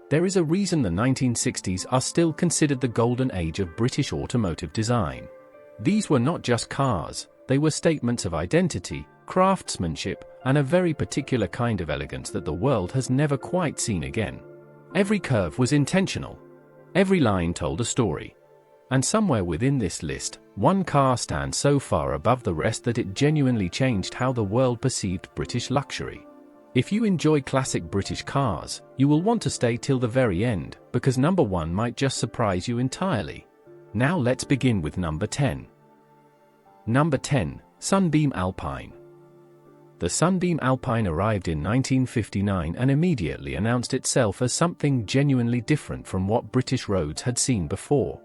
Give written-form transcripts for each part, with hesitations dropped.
There is a reason the 1960s are still considered the golden age of British automotive design. These were not just cars, they were statements of identity, craftsmanship, and a very particular kind of elegance that the world has never quite seen again. Every curve was intentional. Every line told a story. And somewhere within this list, one car stands so far above the rest that it genuinely changed how the world perceived British luxury. If you enjoy classic British cars, you will want to stay till the very end, because number 1 might just surprise you entirely. Now let's begin with number 10. Number 10, Sunbeam Alpine. The Sunbeam Alpine arrived in 1959 and immediately announced itself as something genuinely different from what British roads had seen before.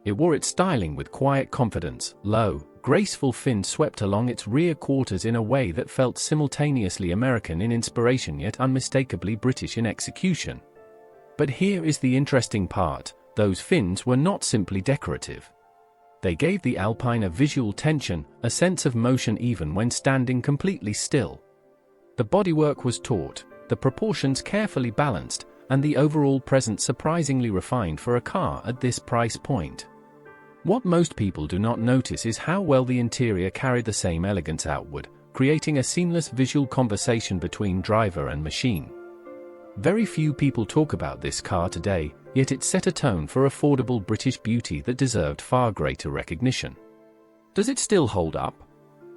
It wore its styling with quiet confidence, low, graceful fins swept along its rear quarters in a way that felt simultaneously American in inspiration yet unmistakably British in execution. But here is the interesting part, those fins were not simply decorative. They gave the Alpine a visual tension, a sense of motion even when standing completely still. The bodywork was taut, the proportions carefully balanced, and the overall presence surprisingly refined for a car at this price point. What most people do not notice is how well the interior carried the same elegance outward, creating a seamless visual conversation between driver and machine. Very few people talk about this car today, yet it set a tone for affordable British beauty that deserved far greater recognition. Does it still hold up?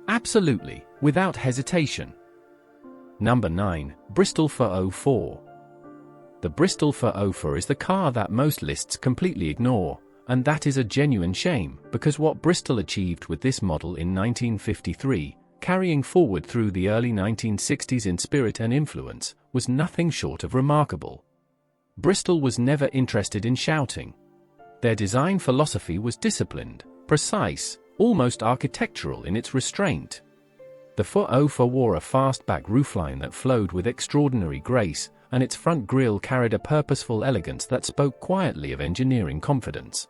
Absolutely, without hesitation. Number 9, Bristol 404. The Bristol 404 is the car that most lists completely ignore, and that is a genuine shame, because what Bristol achieved with this model in 1953, carrying forward through the early 1960s in spirit and influence, was nothing short of remarkable. Bristol was never interested in shouting. Their design philosophy was disciplined, precise, almost architectural in its restraint. The 404 wore a fastback roofline that flowed with extraordinary grace, and its front grille carried a purposeful elegance that spoke quietly of engineering confidence.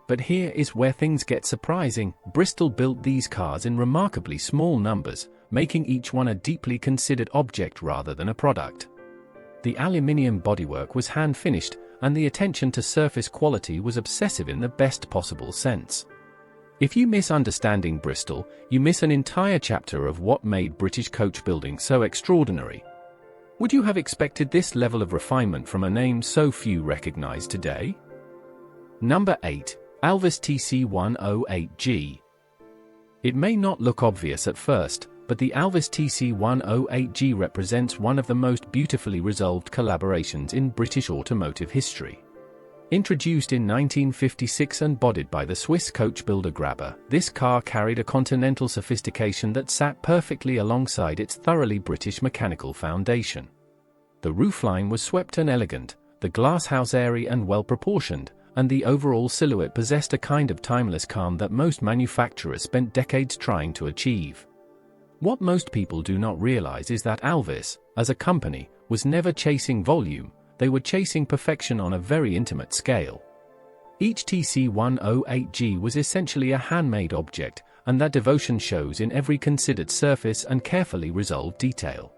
But here is where things get surprising. Bristol built these cars in remarkably small numbers, making each one a deeply considered object rather than a product. The aluminium bodywork was hand-finished, and the attention to surface quality was obsessive in the best possible sense. If you miss understanding Bristol, you miss an entire chapter of what made British coach building so extraordinary. Would you have expected this level of refinement from a name so few recognize today? Number 8, Alvis TC 108G. It may not look obvious at first, but the Alvis TC 108G represents one of the most beautifully resolved collaborations in British automotive history. Introduced in 1956 and bodied by the Swiss coach builder Grabber, this car carried a continental sophistication that sat perfectly alongside its thoroughly British mechanical foundation. The roofline was swept and elegant, the glasshouse airy and well-proportioned, and the overall silhouette possessed a kind of timeless calm that most manufacturers spent decades trying to achieve. What most people do not realize is that Alvis, as a company, was never chasing volume. They were chasing perfection on a very intimate scale. Each TC108G was essentially a handmade object, and that devotion shows in every considered surface and carefully resolved detail.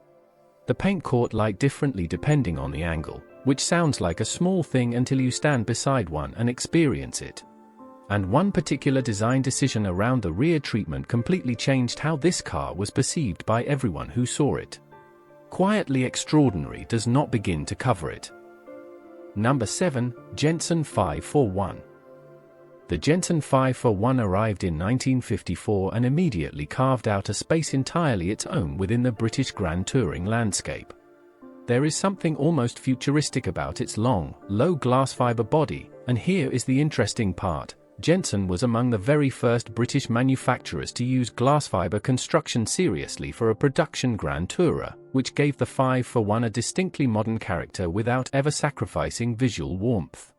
The paint caught light differently depending on the angle, which sounds like a small thing until you stand beside one and experience it. And one particular design decision around the rear treatment completely changed how this car was perceived by everyone who saw it. Quietly extraordinary does not begin to cover it. Number 7, Jensen 541. The Jensen 541 arrived in 1954 and immediately carved out a space entirely its own within the British Grand Touring landscape. There is something almost futuristic about its long, low glass fiber body, and here is the interesting part. Jensen was among the very first British manufacturers to use glass fiber construction seriously for a production Grand Tourer, which gave the 541 a distinctly modern character without ever sacrificing visual warmth.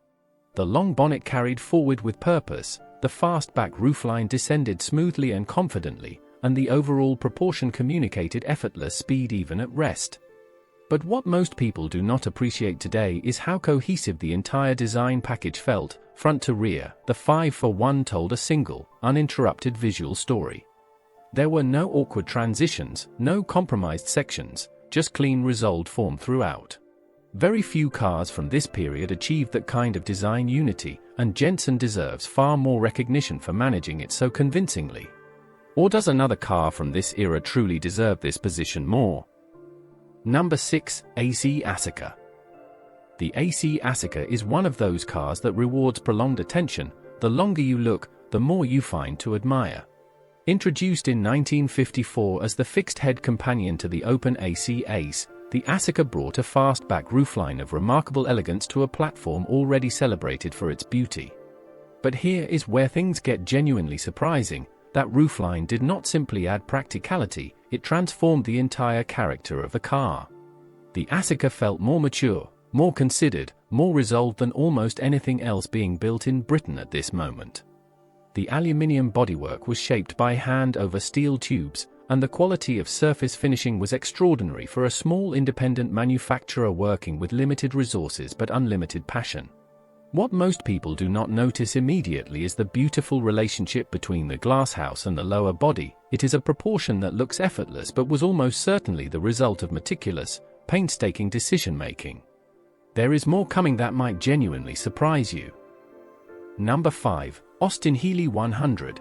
The long bonnet carried forward with purpose, the fastback roofline descended smoothly and confidently, and the overall proportion communicated effortless speed even at rest. But what most people do not appreciate today is how cohesive the entire design package felt. Front to rear, the 541 told a single, uninterrupted visual story. There were no awkward transitions, no compromised sections, just clean resolved form throughout. Very few cars from this period achieved that kind of design unity, and Jensen deserves far more recognition for managing it so convincingly. Or does another car from this era truly deserve this position more? Number 6. AC Aceca. The AC Aceca is one of those cars that rewards prolonged attention. The longer you look, the more you find to admire. Introduced in 1954 as the fixed-head companion to the open AC Ace, the Aceca brought a fastback roofline of remarkable elegance to a platform already celebrated for its beauty. But here is where things get genuinely surprising. That roofline did not simply add practicality, it transformed the entire character of the car. The Aceca felt more mature, more considered, more resolved than almost anything else being built in Britain at this moment. The aluminium bodywork was shaped by hand over steel tubes, and the quality of surface finishing was extraordinary for a small independent manufacturer working with limited resources but unlimited passion. What most people do not notice immediately is the beautiful relationship between the glasshouse and the lower body. It is a proportion that looks effortless but was almost certainly the result of meticulous, painstaking decision-making. There is more coming that might genuinely surprise you. Number 5. Austin Healey 100.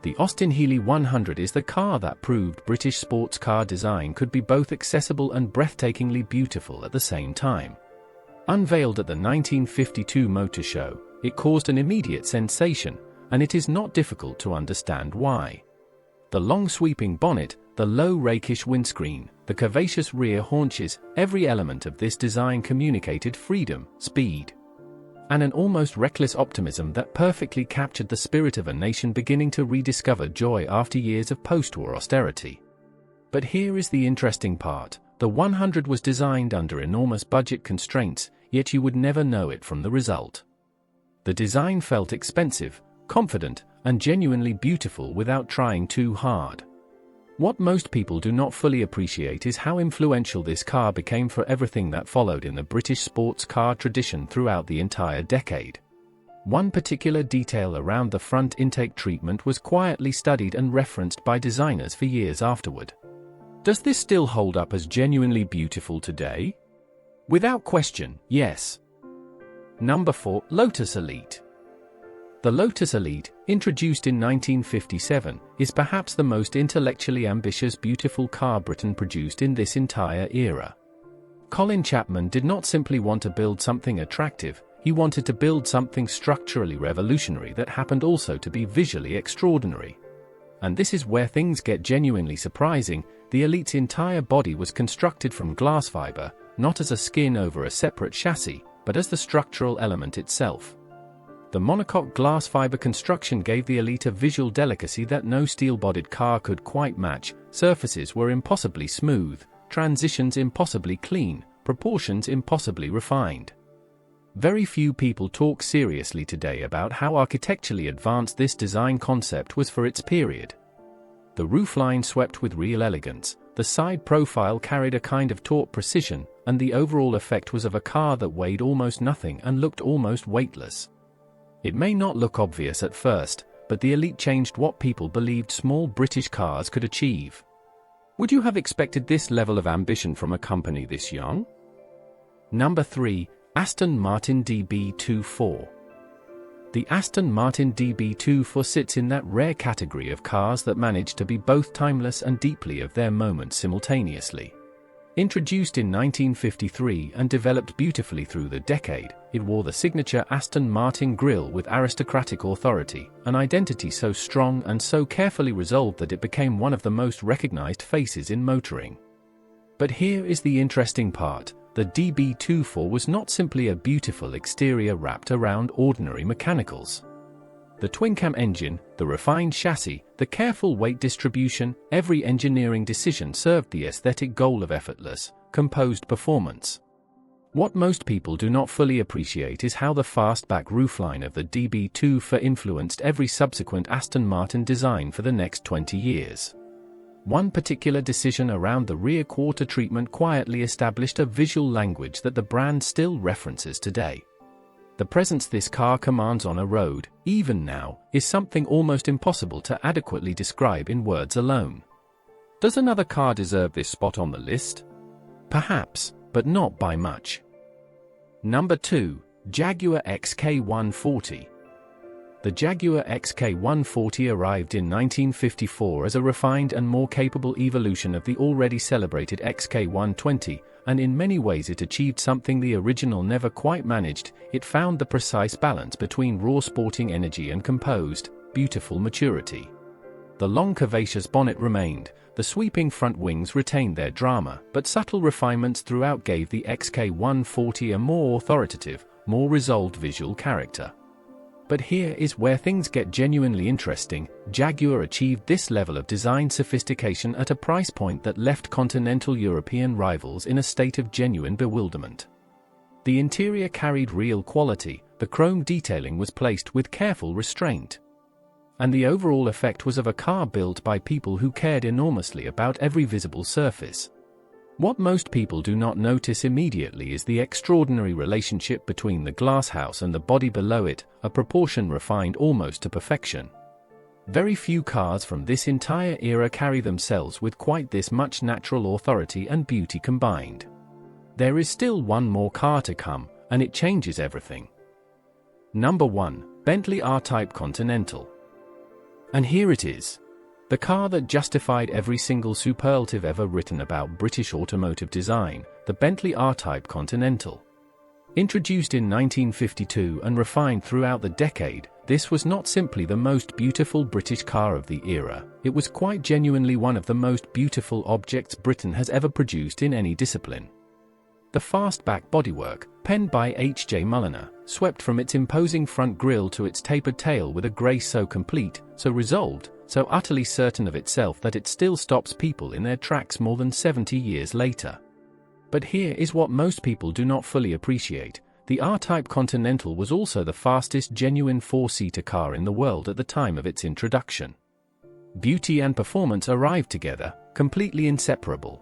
The Austin Healey 100 is the car that proved British sports car design could be both accessible and breathtakingly beautiful at the same time. Unveiled at the 1952 Motor Show, it caused an immediate sensation, and it is not difficult to understand why. The long sweeping bonnet, the low rakish windscreen, the curvaceous rear haunches, every element of this design communicated freedom, speed, and an almost reckless optimism that perfectly captured the spirit of a nation beginning to rediscover joy after years of post-war austerity. But here is the interesting part. The 100 was designed under enormous budget constraints, yet you would never know it from the result. The design felt expensive, confident, and genuinely beautiful without trying too hard. What most people do not fully appreciate is how influential this car became for everything that followed in the British sports car tradition throughout the entire decade. One particular detail around the front intake treatment was quietly studied and referenced by designers for years afterward. Does this still hold up as genuinely beautiful today? Without question, yes. Number 4. Lotus Elite. The Lotus Elite, introduced in 1957, is perhaps the most intellectually ambitious beautiful car Britain produced in this entire era. Colin Chapman did not simply want to build something attractive, he wanted to build something structurally revolutionary that happened also to be visually extraordinary. And this is where things get genuinely surprising. The Elite's entire body was constructed from glass fiber, not as a skin over a separate chassis, but as the structural element itself. The monocoque glass fiber construction gave the Elite a visual delicacy that no steel-bodied car could quite match. Surfaces were impossibly smooth, transitions impossibly clean, proportions impossibly refined. Very few people talk seriously today about how architecturally advanced this design concept was for its period. The roofline swept with real elegance, the side profile carried a kind of taut precision, and the overall effect was of a car that weighed almost nothing and looked almost weightless. It may not look obvious at first, but the Elite changed what people believed small British cars could achieve. Would you have expected this level of ambition from a company this young? Number 3. Aston Martin DB2. The Aston Martin DB2 sits in that rare category of cars that manage to be both timeless and deeply of their moment simultaneously. Introduced in 1953 and developed beautifully through the decade, it wore the signature Aston Martin grille with aristocratic authority, an identity so strong and so carefully resolved that it became one of the most recognized faces in motoring. But here is the interesting part. The DB2 was not simply a beautiful exterior wrapped around ordinary mechanicals. The twin-cam engine, the refined chassis, the careful weight distribution, every engineering decision served the aesthetic goal of effortless, composed performance. What most people do not fully appreciate is how the fastback roofline of the DB2 influenced every subsequent Aston Martin design for the next 20 years. One particular decision around the rear quarter treatment quietly established a visual language that the brand still references today. The presence this car commands on a road, even now, is something almost impossible to adequately describe in words alone. Does another car deserve this spot on the list? Perhaps, but not by much. Number 2. Jaguar XK140. The Jaguar XK140 arrived in 1954 as a refined and more capable evolution of the already celebrated XK120, and in many ways it achieved something the original never quite managed. It found the precise balance between raw sporting energy and composed, beautiful maturity. The long curvaceous bonnet remained, the sweeping front wings retained their drama, but subtle refinements throughout gave the XK140 a more authoritative, more resolved visual character. But here is where things get genuinely interesting. Jaguar achieved this level of design sophistication at a price point that left continental European rivals in a state of genuine bewilderment. The interior carried real quality, the chrome detailing was placed with careful restraint. And the overall effect was of a car built by people who cared enormously about every visible surface. What most people do not notice immediately is the extraordinary relationship between the glasshouse and the body below it, a proportion refined almost to perfection. Very few cars from this entire era carry themselves with quite this much natural authority and beauty combined. There is still one more car to come, and it changes everything. Number 1. Bentley R-Type Continental. And here it is. The car that justified every single superlative ever written about British automotive design, the Bentley R-Type Continental. Introduced in 1952 and refined throughout the decade, this was not simply the most beautiful British car of the era, it was quite genuinely one of the most beautiful objects Britain has ever produced in any discipline. The fastback bodywork, penned by H.J. Mulliner, swept from its imposing front grille to its tapered tail with a grace so complete, so resolved, so utterly certain of itself that it still stops people in their tracks more than 70 years later. But here is what most people do not fully appreciate. The R-Type Continental was also the fastest genuine four-seater car in the world at the time of its introduction. Beauty and performance arrived together, completely inseparable.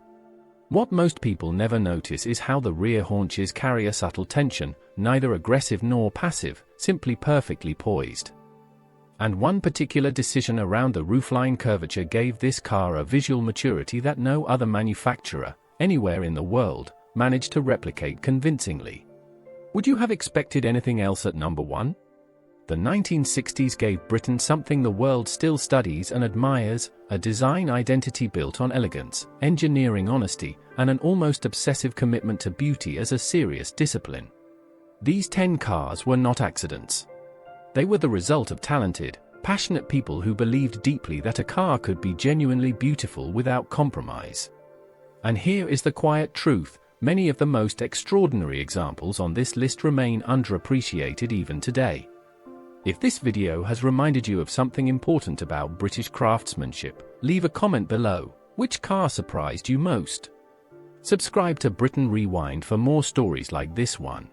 What most people never notice is how the rear haunches carry a subtle tension, neither aggressive nor passive, simply perfectly poised. And one particular decision around the roofline curvature gave this car a visual maturity that no other manufacturer, anywhere in the world, managed to replicate convincingly. Would you have expected anything else at number 1? The 1960s gave Britain something the world still studies and admires, a design identity built on elegance, engineering honesty, and an almost obsessive commitment to beauty as a serious discipline. These 10 cars were not accidents. They were the result of talented, passionate people who believed deeply that a car could be genuinely beautiful without compromise. And here is the quiet truth: many of the most extraordinary examples on this list remain underappreciated even today. If this video has reminded you of something important about British craftsmanship, leave a comment below. Which car surprised you most? Subscribe to Britain Rewind for more stories like this one.